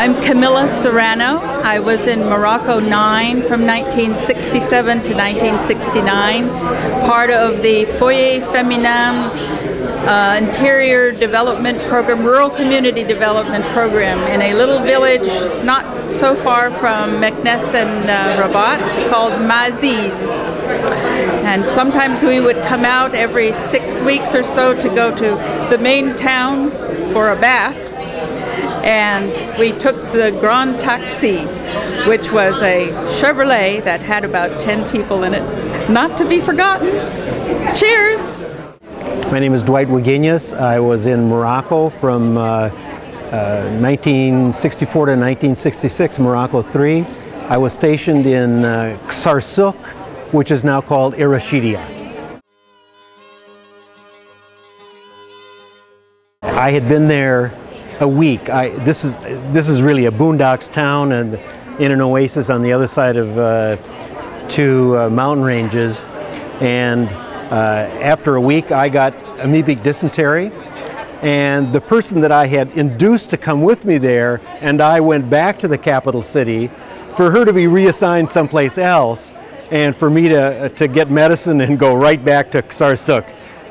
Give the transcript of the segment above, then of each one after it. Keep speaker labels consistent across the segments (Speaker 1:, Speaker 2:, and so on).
Speaker 1: I'm Camilla Serrano. I was in Morocco 9 from 1967 to 1969, part of the Foyer Feminin Interior Development Program, Rural Community Development Program in a little village not so far from Meknes and Rabat called Maziz. And sometimes we would come out every 6 weeks or so to go to the main town for a bath. And we took the Grand Taxi, which was a Chevrolet that had about 10 people in it. Not to be forgotten. Cheers!
Speaker 2: My name is Dwight Wagenius. I was in Morocco from 1964 to 1966, Morocco 3. I was stationed in Sarsuk, which is now called Irashidia. I had been there a week. This is really a boondocks town and in an oasis on the other side of two mountain ranges. And after a week, I got amoebic dysentery. And the person that I had induced to come with me there, and I went back to the capital city for her to be reassigned someplace else, and for me to get medicine and go right back to Sarsuk.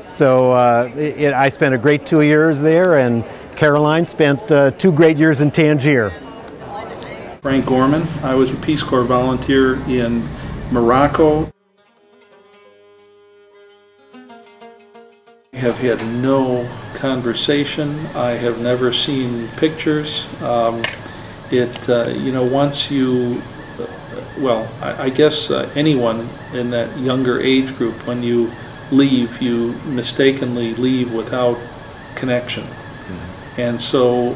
Speaker 2: So I spent a great 2 years there, and Caroline spent 2 great years in Tangier.
Speaker 3: Frank Gorman. I was a Peace Corps volunteer in Morocco. I have had no conversation. I have never seen pictures. You know, once you, well, I guess anyone in that younger age group, when you leave, you mistakenly leave without connection. Mm-hmm. And so,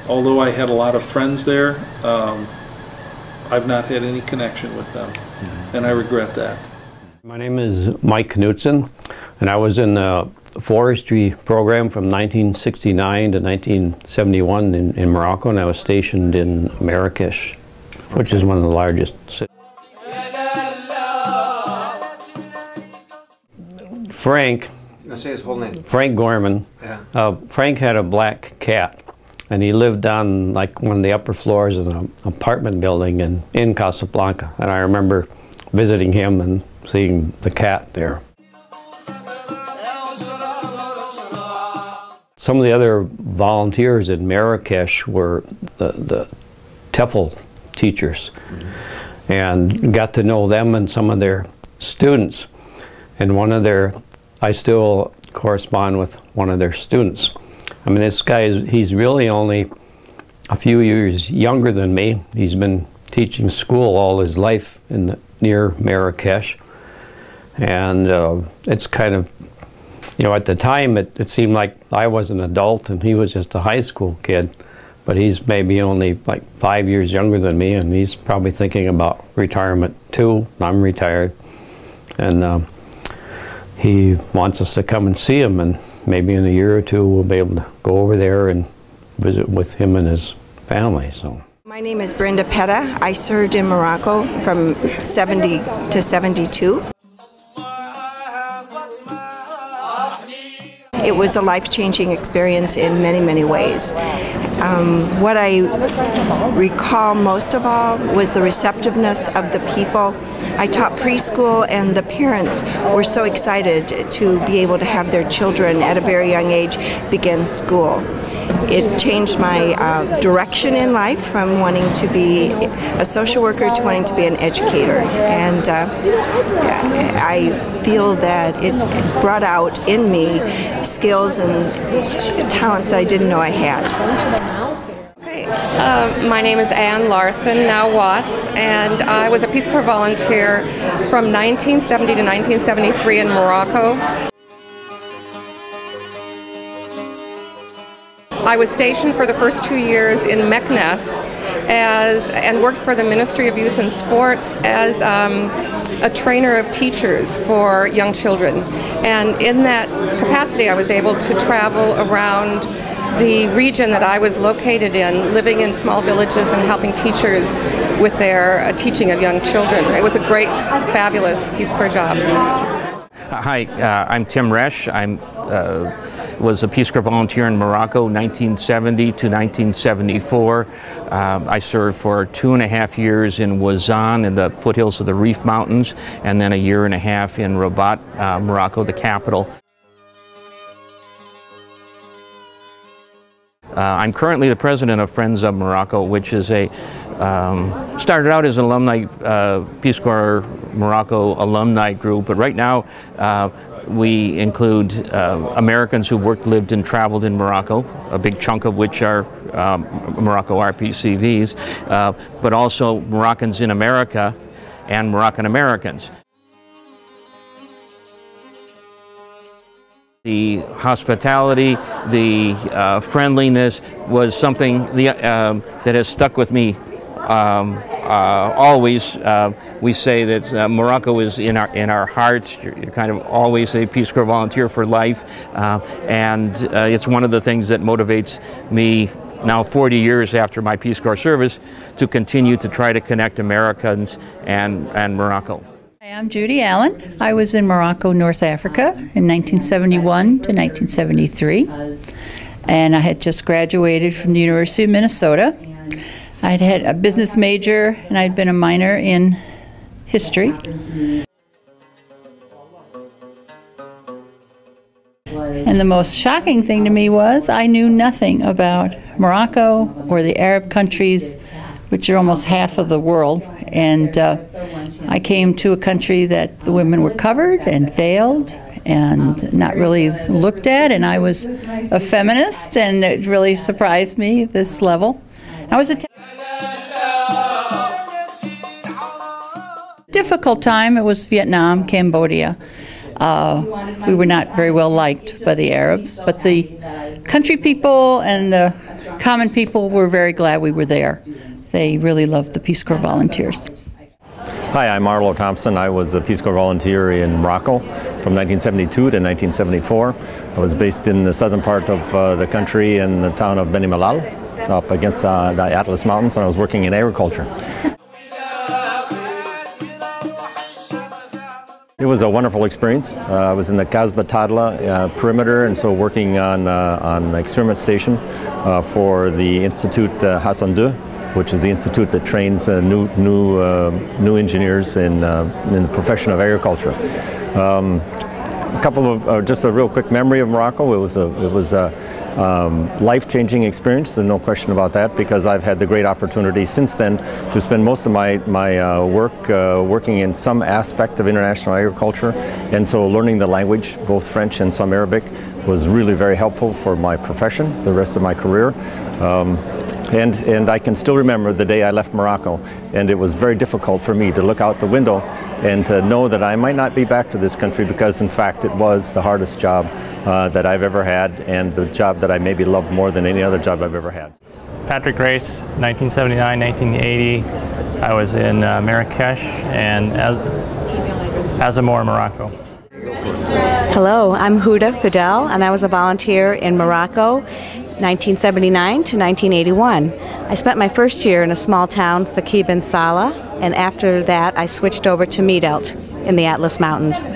Speaker 3: although I had a lot of friends there, I've not had any connection with them, mm-hmm. and I regret that.
Speaker 4: My name is Mike Knutson, and I was in the forestry program from 1969 to 1971 in Morocco, and I was stationed in Marrakesh, which is one of the largest cities. Frank,
Speaker 5: say his whole name.
Speaker 4: Frank Gorman. Yeah. Frank had a black cat, and he lived on like one of the upper floors of an apartment building in Casablanca. And I remember visiting him and seeing the cat there. Some of the other volunteers in Marrakesh were the TEFL teachers, mm-hmm. and got to know them and some of their students. And I still correspond with one of their students. I mean, this guy, he's really only a few years younger than me. He's been teaching school all his life near Marrakesh. And it's kind of, you know, at the time it seemed like I was an adult and he was just a high school kid. But he's maybe only like 5 years younger than me, and he's probably thinking about retirement too. I'm retired. And he wants us to come and see him, and maybe in a year or two we'll be able to go over there and visit with him and his family. So.
Speaker 6: My name is Brenda Petta. I served in Morocco from 70 to 72. It was a life-changing experience in many, many ways. What I recall most of all was the receptiveness of the people. I taught preschool, and the parents were so excited to be able to have their children at a very young age begin school. It changed my direction in life from wanting to be a social worker to wanting to be an educator. And I feel that it brought out in me skills and talents that I didn't know I had.
Speaker 7: My name is Ann Larson, now Watts, and I was a Peace Corps volunteer from 1970 to 1973 in Morocco. I was stationed for the first 2 years in Meknes and worked for the Ministry of Youth and Sports as a trainer of teachers for young children. And in that capacity, I was able to travel around the region that I was located in, living in small villages and helping teachers with their teaching of young children. It was a great, fabulous Peace Corps job.
Speaker 8: Hi, I'm Tim Resch. I'm
Speaker 5: was a Peace Corps volunteer in Morocco, 1970 to 1974. I served for 2.5 years in Ouazzane in the foothills of the Rif Mountains, and then 1.5 years in Rabat, Morocco, the capital. I'm currently the president of Friends of Morocco, which is started out as an alumni, Peace Corps Morocco alumni group, but right now we include Americans who've worked, lived, and traveled in Morocco, a big chunk of which are Morocco RPCVs, but also Moroccans in America and Moroccan Americans. The hospitality, the friendliness was something that has stuck with me always. We say that Morocco is in our hearts. You're kind of always a Peace Corps volunteer for life, and it's one of the things that motivates me now 40 years after my Peace Corps service to continue to try to connect Americans and Morocco.
Speaker 1: Hi, I'm Judy Allen. I was in Morocco, North Africa in 1971 to 1973, and I had just graduated from the University of Minnesota. I'd had a business major and I'd been a minor in history. And the most shocking thing to me was I knew nothing about Morocco or the Arab countries, which are almost half of the world. And I came to a country that the women were covered and veiled and not really looked at, and I was a feminist, and it really surprised me, this level. I was a difficult time. It was Vietnam, Cambodia. We were not very well liked by the Arabs, but the country people and the common people were very glad we were there. They really loved the Peace Corps volunteers.
Speaker 8: Hi, I'm Arlo Thompson. I was a Peace Corps volunteer in Morocco from 1972 to 1974. I was based in the southern part of the country in the town of Beni Mellal, up against the Atlas Mountains, and I was working in agriculture. It was a wonderful experience. I was in the Kasbah Tadla perimeter, and so working on an experiment station for the Institute Hassan II, which is the institute that trains new engineers in the profession of agriculture. A couple of just a real quick memory of Morocco. It was a life-changing experience, and no question about that, because I've had the great opportunity since then to spend most of my work working in some aspect of international agriculture, and so learning the language, both French and some Arabic, was really very helpful for my profession, the rest of my career. And I can still remember the day I left Morocco, and it was very difficult for me to look out the window and to know that I might not be back to this country, because in fact it was the hardest job that I've ever had, and the job that I maybe loved more than any other job I've ever had.
Speaker 9: Patrick Race, 1979, 1980. I was in Marrakesh and Azamor, Morocco.
Speaker 10: Hello, I'm Huda Fidel, and I was a volunteer in Morocco 1979 to 1981. I spent my first year in a small town, Fakih bin Salah, and after that I switched over to Midelt in the Atlas Mountains.